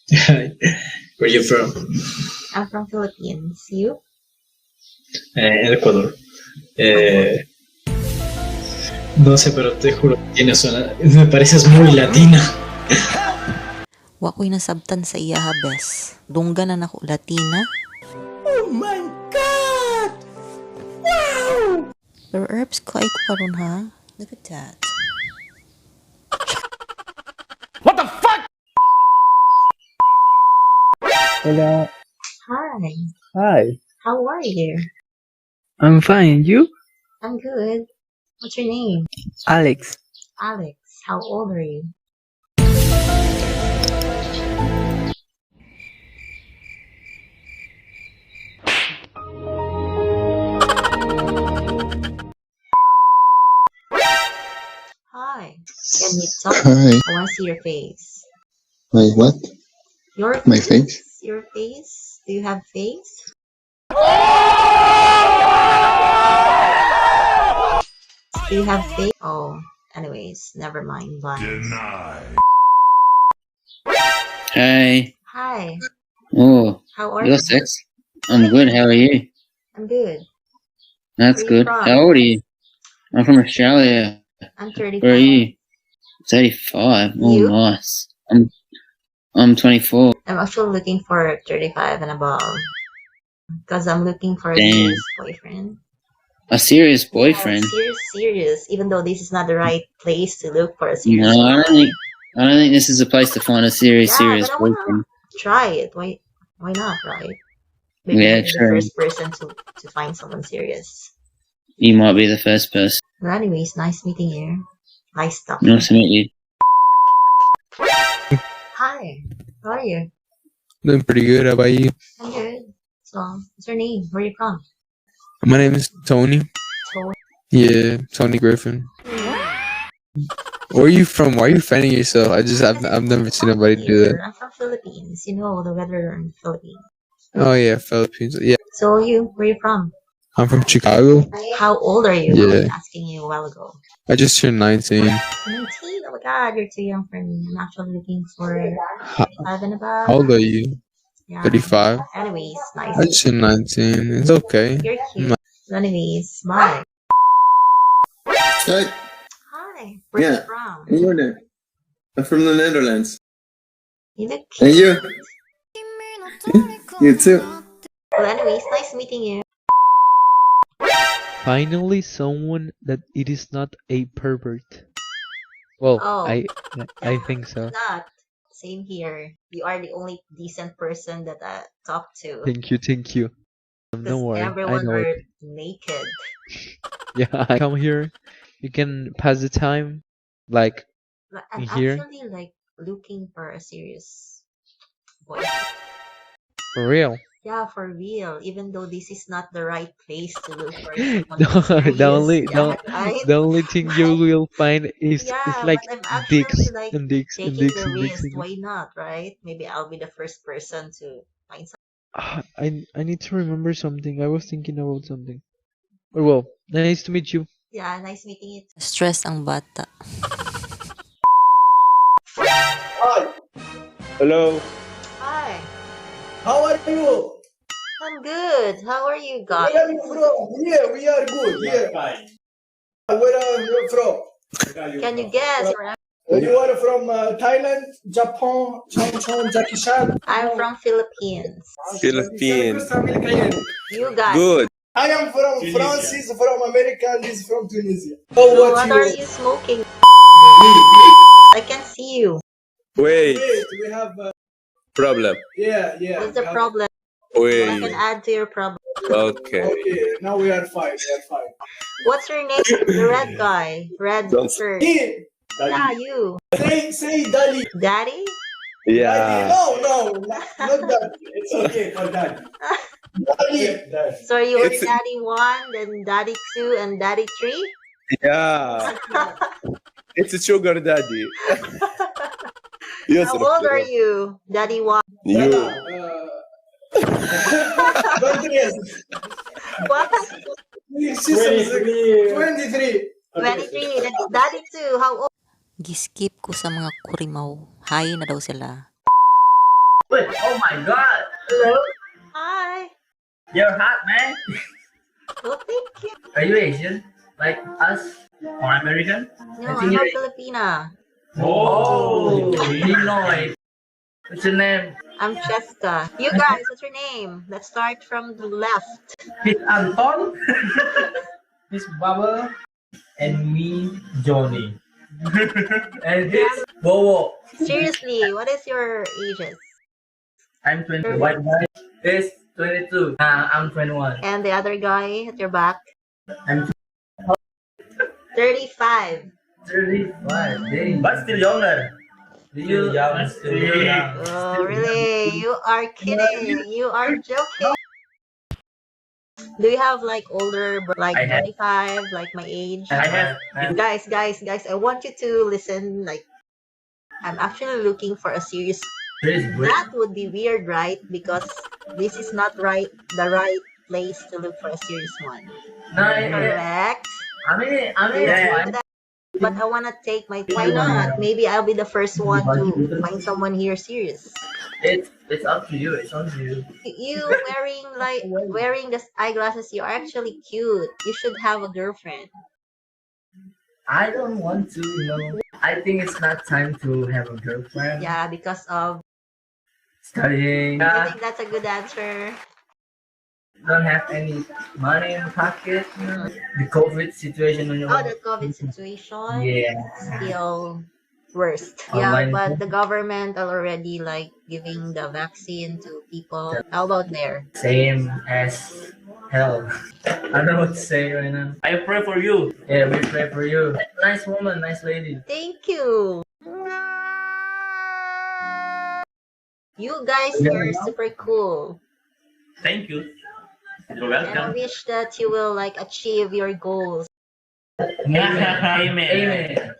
Where you from? I'm from Philippines. You? Ecuador. No sé, pero te juro que tienes una... Me pareces muy latina. Wa ko'y nasabtan sa iya ha, bes. Dungga na nako Latina. Oh my God! Wow! Pero herbs ko ay ko karon ha. Look at that. What the fuck? Hola. Hi. Hi. How are you? I'm fine. You? I'm good. What's your name? Alex. Alex. How old are you? Hi. Can you talk? Hi. I want to see your face. My what? Your My face? Your face? Do you have face? Do you have face? Oh, anyways, never mind. Bye. Hey. Hi. Oh, How are you're you? sex. I'm good. How are you? I'm good. That's Where you good. from? How old are you? I'm from Australia. I'm 35. Where are you? 35. Oh, You? nice. I'm 24. I'm actually looking for 35 and above. Because I'm looking for a Damn. serious boyfriend. A serious boyfriend? Yeah, serious. Even though this is not the right place to look for a serious No, I boyfriend. don't think this is a place to find a serious But I boyfriend. wanna try it. Why not, right? Maybe Yeah, I'll be the true. first person to find someone serious. You might be the first person. But anyways, nice meeting you. Nice talking. Nice to meet you. Hi. How are you? Doing pretty good. How about you? I'm good. So, what's your name? Where are you from? My name is Tony. Tony. Yeah, Tony Griffin. Where are you from? Why are you fanning yourself? I've never seen nobody do that. I'm from Philippines. You know the weather in the Philippines. Oh yeah, Philippines. Yeah, So where are you from? I'm from Chicago. How old are you? I Yeah. was asking you a while ago. I just turned 19. 19? Oh my god, you're too young for me. I'm actually looking for 35 and above. How old are you? Yeah. 35. Anyways, nice. I just turned 19. It's okay. You're cute. Anyways, bye. Hi. Hi. Where are you Yeah. from? And you're there? I'm from the Netherlands. You look And cute. you? You too. Well, anyways, nice meeting you. Finally, someone that it is not a pervert. Well, Oh. I think so. Not. Same here. You are the only decent person that I talk to. Thank you. Because Don't worry, I everyone know are it. naked. Yeah, I come here. You can pass the time, like But I'm here. actually like looking for a serious boy. For real. Yeah, for real. Even though this is not the right place to look for the, someone the only serious. Yeah, the, right? the only thing you But will find is yeah, like but I'm actually dicks like and dicks and taking dicks the and dicks risk. and dicks. Why not, right? Maybe I'll be the first person to find someone. I need to remember something. I was thinking about something. Oh, well, nice to meet you. Yeah, nice meeting you. Stress ang bata. Hi. Hello. Hi. How are you? I'm good. How are you guys? Where are you from? Here, we are good. Here. Where are you from? Can you guess where You are from Thailand, Japan, China, Japan. I'm from Philippines. Philippines. You guys. Good. I am from France, he's from America, and he's from Tunisia. So Oh, what are you smoking? I can see you. Wait, we have a problem. yeah. What's the problem? Wait. I can add to your problem. Okay. Okay, now we are fine. What's your name? The red guy. Red Don't- shirt. Here, Yeah, you. say Dali. Daddy? Yeah. No, not that. It's okay for that. Dali. So you're It's- daddy 1, then daddy 2, and daddy 3? Yeah. It's a sugar daddy. Yes, How old are you? Daddy 1. You. What? 23. 23. Then daddy 2. How old? Giskip ko sa mga kurimaw. Hay na daw sila. Wait, oh my god! Hello? Hi. You're hot, man! Well, thank you. Are you Asian? Like us? Or American? No, I I'm think not you're- Filipina. Oh! Pinoy! What's your name? I'm Cheska. You guys, what's your name? Let's start from the left. Miss Anton? Miss Bubble? And me, Johnny. And this, Bowo. Seriously, what is your ages? I'm 20. White guy is 22. I'm 21. And the other guy at your back? I'm 35. 35. Dang. But still younger. Still young. Still young. Oh, really? You are kidding. You are joking. Do you have like older, like I have. 25, like my age? I have. Guys, I want you to listen. Like, I'm actually looking for a serious. That would be weird, right? Because this is not the right place to look for a serious one. No, Correct? I mean, Yeah. But I wanna take my. Why not? Maybe I'll be the first one to find someone here serious. it's up to you. It's on to you. You wearing the eyeglasses. You're actually cute. You should have a girlfriend. I don't want to, I think it's not time to have a girlfriend. Yeah, because of. Studying. I think that's a good answer. Don't have any money in the pocket. The COVID situation. Oh, the COVID situation. Yeah. Still worst. Online. Yeah, but the government are already like giving the vaccine to people. How about there? Same as hell. I don't know what to say right now. I pray for you. Yeah, we pray for you. Nice woman, nice lady. Thank you. You guys are super cool. Thank you. You're And I wish that you will like achieve your goals. Amen. Amen.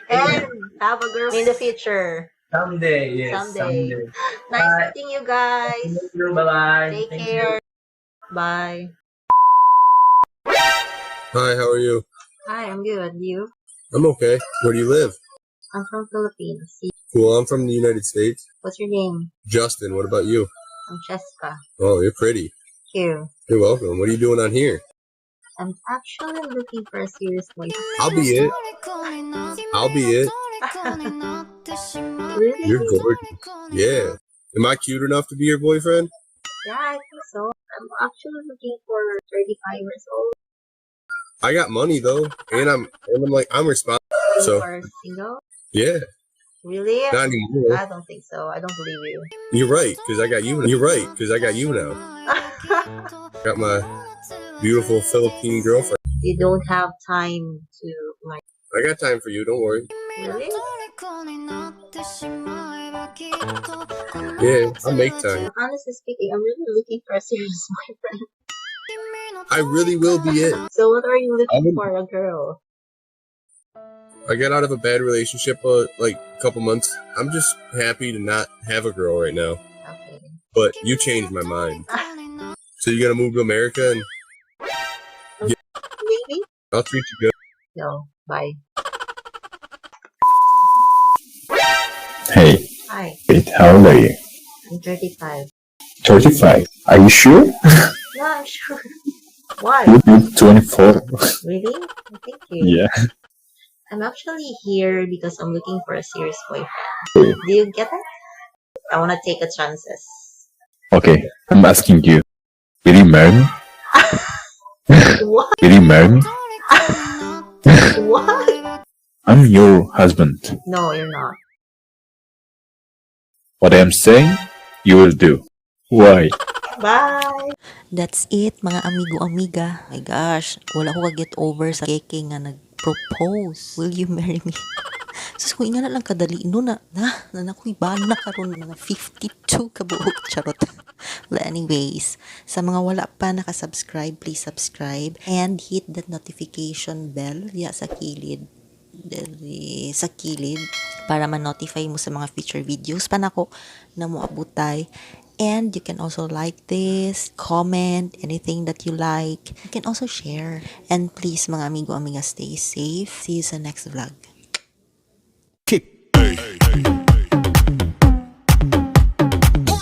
And have a girl in the future. Someday, yes. Someday. Someday. Nice meeting you guys. Bye-bye. Take Thank care. Bye. Hi, how are you? Hi, I'm good. You? I'm okay. Where do you live? I'm from Philippines. Cool, I'm from the United States. What's your name? Justin, what about you? I'm Cheska. Oh, you're pretty. Thank you. You're welcome. What are you doing on here? I'm actually looking for a serious boyfriend. I'll be it. I'll be it. Really? You're gorgeous. Yeah. Am I cute enough to be your boyfriend? Yeah, I think so. I'm actually looking for 35 years old. I got money though, and I'm responsible. So Or single. yeah, Really? not anymore. I don't think so. I don't believe you. You're right, cause I got you. You're right, cause I got you now. Got my beautiful Philippine girlfriend. You don't have time to like. I got time for you. Don't worry. Really? Yeah, I'll make time. Honestly speaking, I'm really looking for a serious boyfriend. I really will be it. So what are you looking for a girl? I got out of a bad relationship like a couple months. I'm just happy to not have a girl right now. Okay. But you changed my mind. So you gonna move to America and Maybe? I'll treat you good. No. Bye. Hey, Hi. wait, how old are you? I'm 35. 35. Are you sure? No, I'm sure. Why? You're 24. Really? Thank you. Yeah. I'm actually here because I'm looking for a serious boyfriend. Okay. Do you get it? I want to take a chances. Okay, I'm asking you. Will you marry me? What? Will you marry me? What? I'm your husband. No, you're not. What I'm saying, you will do. Why? Bye! That's it, mga amigo-amiga. My gosh, wala ko ka-get over sa keke nga nag-propose. Will you marry me? Sus, kung nga na lang kadali, no na ako'y bala na karon mga 52 kabuok, charot. Well, anyways, sa mga wala pa nakasubscribe, please subscribe and hit that notification bell sa kilid. Sa kilid para ma-notify mo sa mga future videos pa nako na moabutay. And you can also like this, comment anything that you like. You can also share. And please mga amigo-amiga, stay safe. See you sa next vlog.